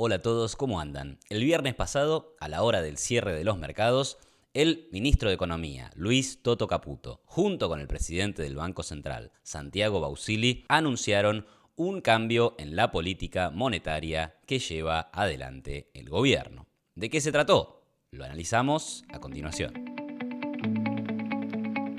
Hola a todos, ¿cómo andan? El viernes pasado, a la hora del cierre de los mercados, el ministro de Economía, Luis Toto Caputo, junto con el presidente del Banco Central, Santiago Bausili, anunciaron un cambio en la política monetaria que lleva adelante el gobierno. ¿De qué se trató? Lo analizamos a continuación.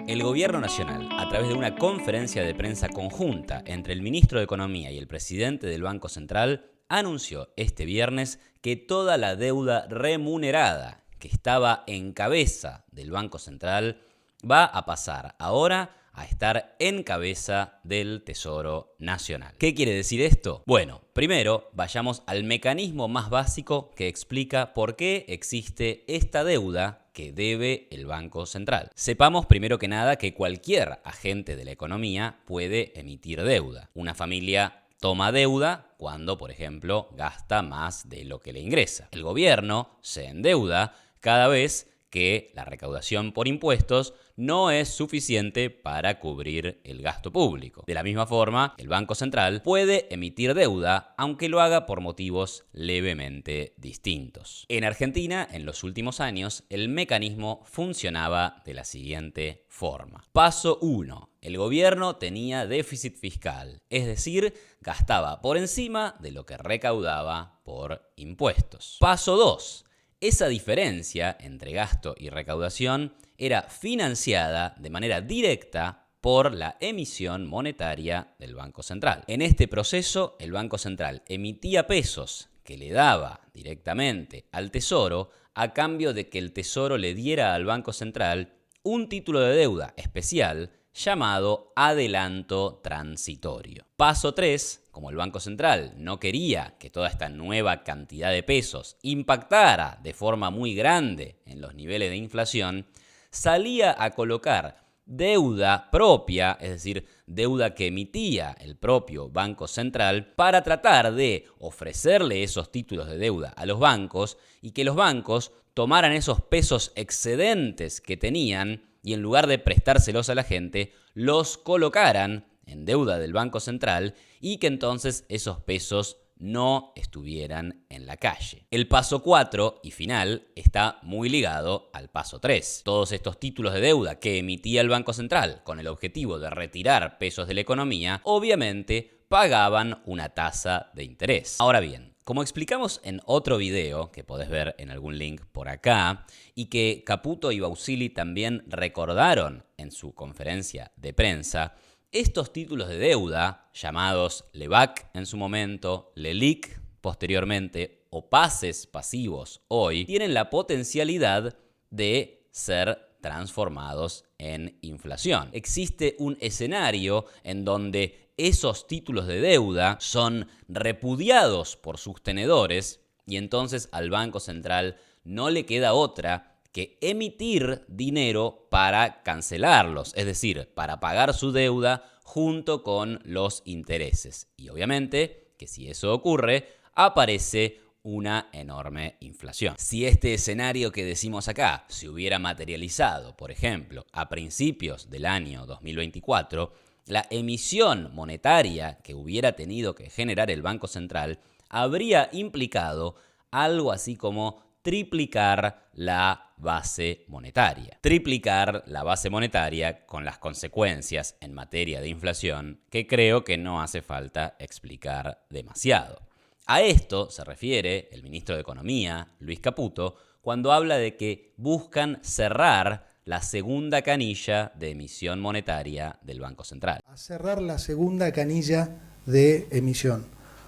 El Gobierno Nacional, a través de una conferencia de prensa conjunta entre el ministro de Economía y el presidente del Banco Central, anunció este viernes que toda la deuda remunerada que estaba en cabeza del Banco Central va a pasar ahora a estar en cabeza del Tesoro Nacional. ¿Qué quiere decir esto? Bueno, primero vayamos al mecanismo más básico que explica por qué existe esta deuda que debe el Banco Central. Sepamos primero que nada que cualquier agente de la economía puede emitir deuda. Una familia toma deuda cuando, por ejemplo, gasta más de lo que le ingresa. El gobierno se endeuda cada vez que la recaudación por impuestos no es suficiente para cubrir el gasto público. De la misma forma, el Banco Central puede emitir deuda, aunque lo haga por motivos levemente distintos. En Argentina, en los últimos años, el mecanismo funcionaba de la siguiente forma. Paso 1. El gobierno tenía déficit fiscal, es decir, gastaba por encima de lo que recaudaba por impuestos. Paso 2. Esa diferencia entre gasto y recaudación era financiada de manera directa por la emisión monetaria del Banco Central. En este proceso, el Banco Central emitía pesos que le daba directamente al Tesoro a cambio de que el Tesoro le diera al Banco Central un título de deuda especial llamado adelanto transitorio. Paso 3. Como el Banco Central no quería que toda esta nueva cantidad de pesos impactara de forma muy grande en los niveles de inflación, salía a colocar deuda propia, es decir, deuda que emitía el propio Banco Central, para tratar de ofrecerle esos títulos de deuda a los bancos y que los bancos tomaran esos pesos excedentes que tenían y en lugar de prestárselos a la gente, los colocaran en deuda del Banco Central y que entonces esos pesos no estuvieran en la calle. El paso 4 y final está muy ligado al paso 3. Todos estos títulos de deuda que emitía el Banco Central con el objetivo de retirar pesos de la economía, obviamente pagaban una tasa de interés. Ahora bien, como explicamos en otro video, que podés ver en algún link por acá, y que Caputo y Bausili también recordaron en su conferencia de prensa, estos títulos de deuda, llamados LEBAC en su momento, LELIQ posteriormente, o pases pasivos hoy, tienen la potencialidad de ser transformados en inflación. Existe un escenario en donde esos títulos de deuda son repudiados por sus tenedores y entonces al Banco Central no le queda otra que emitir dinero para cancelarlos, es decir, para pagar su deuda junto con los intereses. Y obviamente que si eso ocurre, aparece una enorme inflación. Si este escenario que decimos acá se hubiera materializado, por ejemplo, a principios del año 2024, la emisión monetaria que hubiera tenido que generar el Banco Central habría implicado algo así como triplicar la base monetaria. Triplicar la base monetaria con las consecuencias en materia de inflación que creo que no hace falta explicar demasiado. A esto se refiere el ministro de Economía, Luis Caputo, cuando habla de que buscan cerrar la segunda canilla de emisión monetaria del Banco Central. A cerrar la segunda canilla de emisión.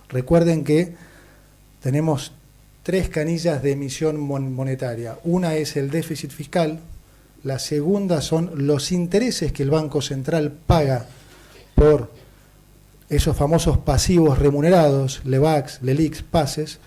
Recuerden que tenemos 3 canillas de emisión monetaria. Una es el déficit fiscal, la segunda son los intereses que el Banco Central paga por esos famosos pasivos remunerados, LEBACs, LELIQs, pases,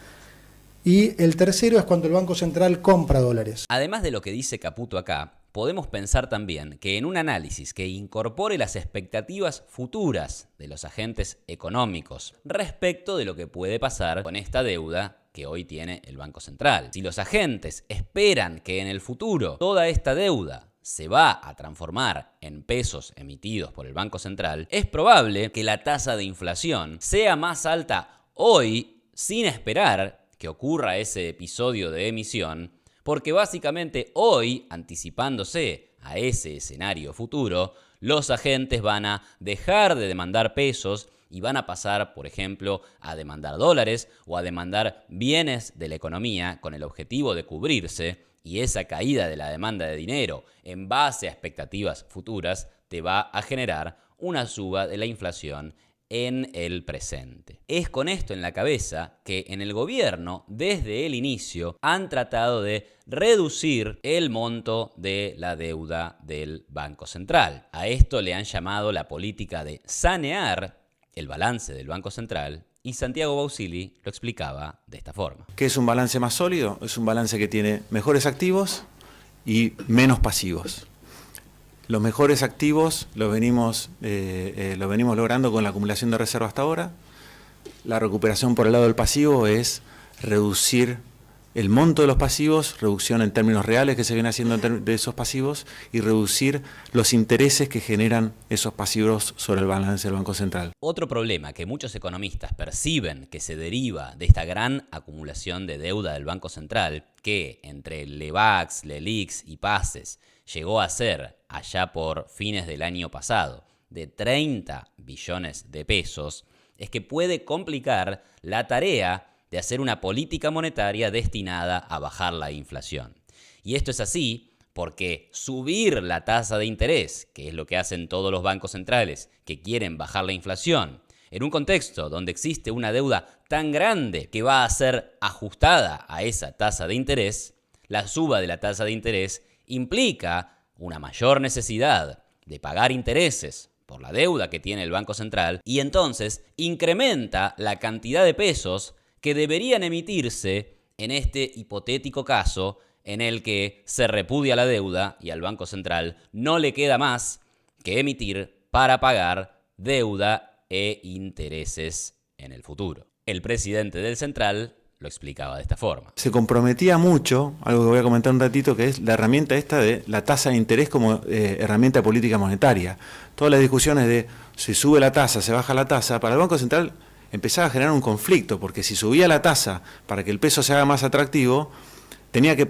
y el tercero es cuando el Banco Central compra dólares. Además de lo que dice Caputo acá, podemos pensar también que en un análisis que incorpore las expectativas futuras de los agentes económicos respecto de lo que puede pasar con esta deuda que hoy tiene el Banco Central. Si los agentes esperan que en el futuro toda esta deuda se va a transformar en pesos emitidos por el Banco Central, es probable que la tasa de inflación sea más alta hoy sin esperar que ocurra ese episodio de emisión, porque básicamente hoy, anticipándose a ese escenario futuro, los agentes van a dejar de demandar pesos y van a pasar, por ejemplo, a demandar dólares o a demandar bienes de la economía con el objetivo de cubrirse, y esa caída de la demanda de dinero en base a expectativas futuras te va a generar una suba de la inflación en el presente. Es con esto en la cabeza que en el gobierno, desde el inicio, han tratado de reducir el monto de la deuda del Banco Central. A esto le han llamado la política de sanear el balance del Banco Central, y Santiago Bausili lo explicaba de esta forma. ¿Qué es un balance más sólido? Es un balance que tiene mejores activos y menos pasivos. Los mejores activos los venimos logrando con la acumulación de reserva hasta ahora. La recuperación por el lado del pasivo es reducir el monto de los pasivos, reducción en términos reales que se viene haciendo de esos pasivos, y reducir los intereses que generan esos pasivos sobre el balance del Banco Central. Otro problema que muchos economistas perciben que se deriva de esta gran acumulación de deuda del Banco Central, que entre LEVAX, LELIQs y PASES llegó a ser, allá por fines del año pasado, de 30 billones de pesos, es que puede complicar la tarea de hacer una política monetaria destinada a bajar la inflación. Y esto es así porque subir la tasa de interés, que es lo que hacen todos los bancos centrales que quieren bajar la inflación, en un contexto donde existe una deuda tan grande que va a ser ajustada a esa tasa de interés, la suba de la tasa de interés implica una mayor necesidad de pagar intereses por la deuda que tiene el Banco Central, y entonces incrementa la cantidad de pesos que deberían emitirse en este hipotético caso en el que se repudia la deuda y al Banco Central no le queda más que emitir para pagar deuda e intereses en el futuro. El presidente del Central lo explicaba de esta forma. Se comprometía mucho, algo que voy a comentar un ratito, que es la herramienta esta de la tasa de interés como herramienta de política monetaria. Todas las discusiones de si sube la tasa, se baja la tasa, para el Banco Central empezaba a generar un conflicto, porque si subía la tasa para que el peso se haga más atractivo, tenía que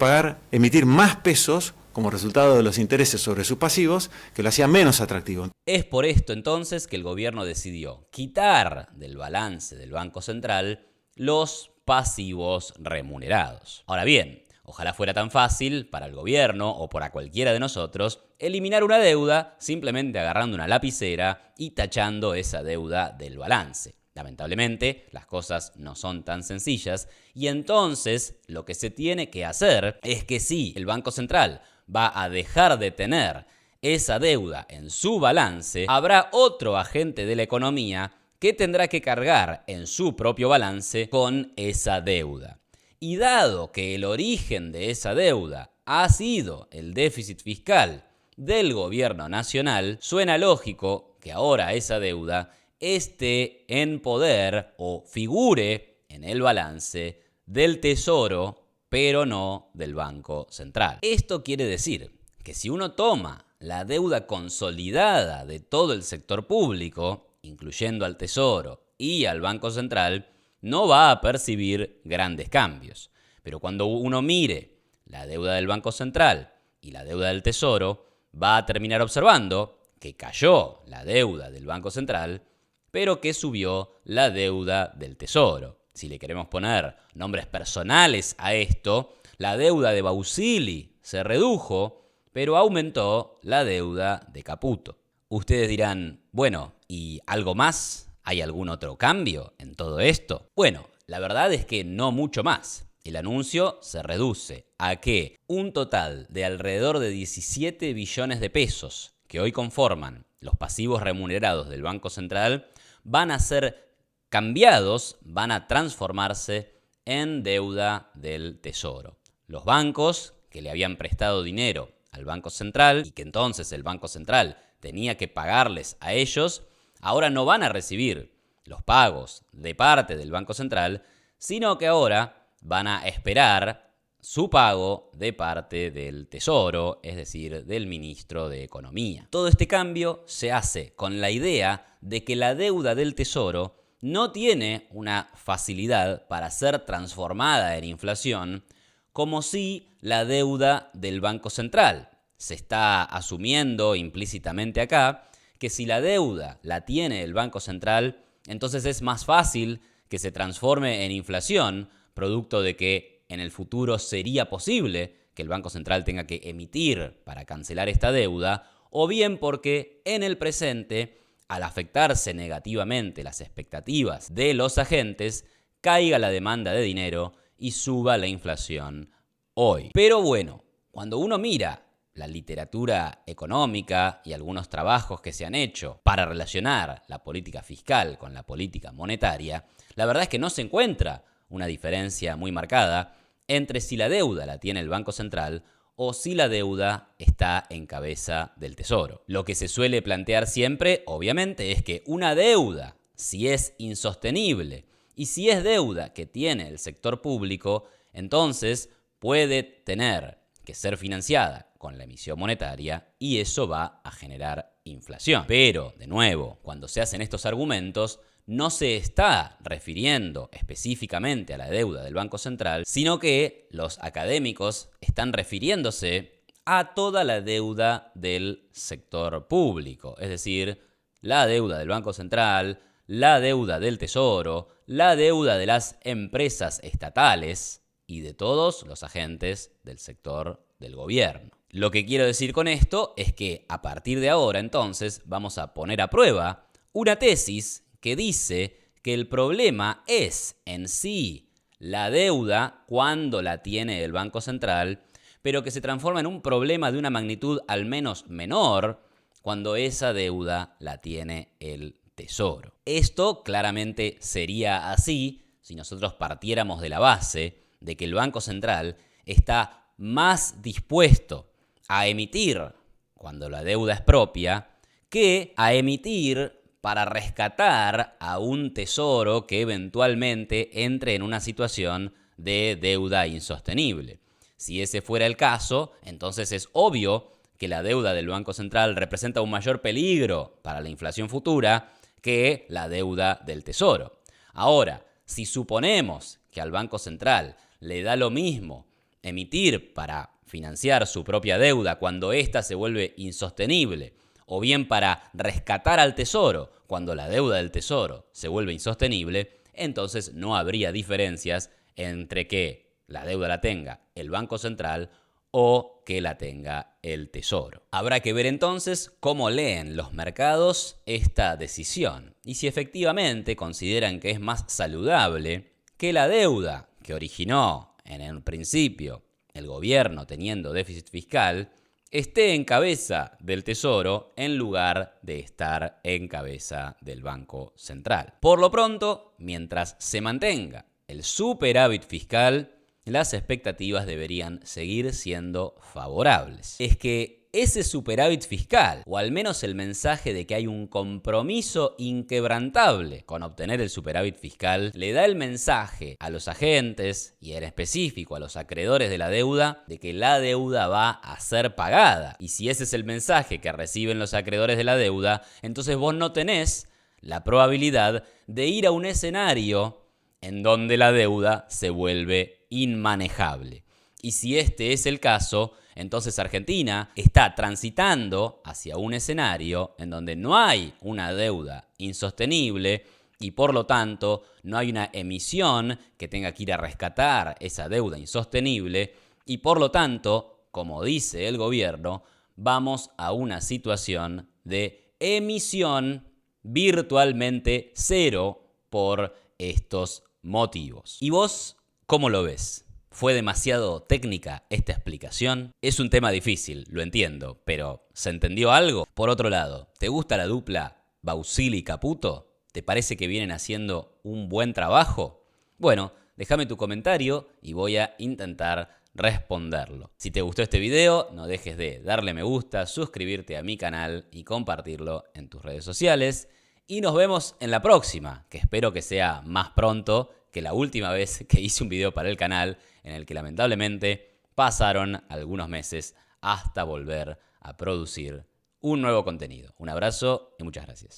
emitir más pesos como resultado de los intereses sobre sus pasivos, que lo hacía menos atractivo. Es por esto entonces que el gobierno decidió quitar del balance del Banco Central los pasivos remunerados. Ahora bien, ojalá fuera tan fácil para el gobierno o para cualquiera de nosotros eliminar una deuda simplemente agarrando una lapicera y tachando esa deuda del balance. Lamentablemente, las cosas no son tan sencillas, y entonces lo que se tiene que hacer es que si el Banco Central va a dejar de tener esa deuda en su balance, habrá otro agente de la economía que tendrá que cargar en su propio balance con esa deuda. Y dado que el origen de esa deuda ha sido el déficit fiscal del gobierno nacional, suena lógico que ahora esa deuda esté en poder o figure en el balance del Tesoro, pero no del Banco Central. Esto quiere decir que si uno toma la deuda consolidada de todo el sector público, incluyendo al Tesoro y al Banco Central, no va a percibir grandes cambios. Pero cuando uno mire la deuda del Banco Central y la deuda del Tesoro, va a terminar observando que cayó la deuda del Banco Central, pero que subió la deuda del Tesoro. Si le queremos poner nombres personales a esto, la deuda de Bausili se redujo, pero aumentó la deuda de Caputo. Ustedes dirán, bueno, ¿y algo más? ¿Hay algún otro cambio en todo esto? Bueno, la verdad es que no mucho más. El anuncio se reduce a que un total de alrededor de 17 billones de pesos que hoy conforman los pasivos remunerados del Banco Central van a ser cambiados, van a transformarse en deuda del Tesoro. Los bancos que le habían prestado dinero al Banco Central y que entonces el Banco Central tenía que pagarles a ellos, ahora no van a recibir los pagos de parte del Banco Central, sino que ahora van a esperar su pago de parte del Tesoro, es decir, del ministro de Economía. Todo este cambio se hace con la idea de que la deuda del Tesoro no tiene una facilidad para ser transformada en inflación como si la deuda del Banco Central. Se está asumiendo implícitamente acá que si la deuda la tiene el Banco Central, entonces es más fácil que se transforme en inflación, producto de que en el futuro sería posible que el Banco Central tenga que emitir para cancelar esta deuda, o bien porque en el presente, al afectarse negativamente las expectativas de los agentes, caiga la demanda de dinero y suba la inflación hoy. Pero bueno, cuando uno mira la literatura económica y algunos trabajos que se han hecho para relacionar la política fiscal con la política monetaria, la verdad es que no se encuentra una diferencia muy marcada entre si la deuda la tiene el Banco Central o si la deuda está en cabeza del Tesoro. Lo que se suele plantear siempre, obviamente, es que una deuda, si es insostenible y si es deuda que tiene el sector público, entonces puede tener que ser financiada con la emisión monetaria y eso va a generar inflación. Pero, de nuevo, cuando se hacen estos argumentos, no se está refiriendo específicamente a la deuda del Banco Central, sino que los académicos están refiriéndose a toda la deuda del sector público, es decir, la deuda del Banco Central, la deuda del Tesoro, la deuda de las empresas estatales y de todos los agentes del sector del gobierno. Lo que quiero decir con esto es que a partir de ahora, entonces, vamos a poner a prueba una tesis que dice que el problema es en sí la deuda cuando la tiene el Banco Central, pero que se transforma en un problema de una magnitud al menos menor cuando esa deuda la tiene el Tesoro. Esto claramente sería así si nosotros partiéramos de la base de que el Banco Central está más dispuesto a emitir cuando la deuda es propia que a emitir para rescatar a un tesoro que eventualmente entre en una situación de deuda insostenible. Si ese fuera el caso, entonces es obvio que la deuda del Banco Central representa un mayor peligro para la inflación futura que la deuda del Tesoro. Ahora, si suponemos que al Banco Central le da lo mismo emitir para financiar su propia deuda cuando ésta se vuelve insostenible, o bien para rescatar al Tesoro cuando la deuda del Tesoro se vuelve insostenible, entonces no habría diferencias entre que la deuda la tenga el Banco Central o que la tenga el Tesoro. Habrá que ver entonces cómo leen los mercados esta decisión y si efectivamente consideran que es más saludable que la deuda que originó en el principio el gobierno teniendo déficit fiscal esté en cabeza del Tesoro en lugar de estar en cabeza del Banco Central. Por lo pronto, mientras se mantenga el superávit fiscal, las expectativas deberían seguir siendo favorables. Es que ese superávit fiscal, o al menos el mensaje de que hay un compromiso inquebrantable con obtener el superávit fiscal, le da el mensaje a los agentes y en específico a los acreedores de la deuda de que la deuda va a ser pagada. Y si ese es el mensaje que reciben los acreedores de la deuda, entonces vos no tenés la probabilidad de ir a un escenario en donde la deuda se vuelve inmanejable. Y si este es el caso, entonces Argentina está transitando hacia un escenario en donde no hay una deuda insostenible y por lo tanto no hay una emisión que tenga que ir a rescatar esa deuda insostenible y por lo tanto, como dice el gobierno, vamos a una situación de emisión virtualmente cero por estos motivos. ¿Y vos cómo lo ves? ¿Fue demasiado técnica esta explicación? Es un tema difícil, lo entiendo, pero ¿se entendió algo? Por otro lado, ¿te gusta la dupla Bausili y Caputo? ¿Te parece que vienen haciendo un buen trabajo? Bueno, déjame tu comentario y voy a intentar responderlo. Si te gustó este video, no dejes de darle me gusta, suscribirte a mi canal y compartirlo en tus redes sociales. Y nos vemos en la próxima, que espero que sea más pronto que la última vez que hice un video para el canal, en el que lamentablemente pasaron algunos meses hasta volver a producir un nuevo contenido. Un abrazo y muchas gracias.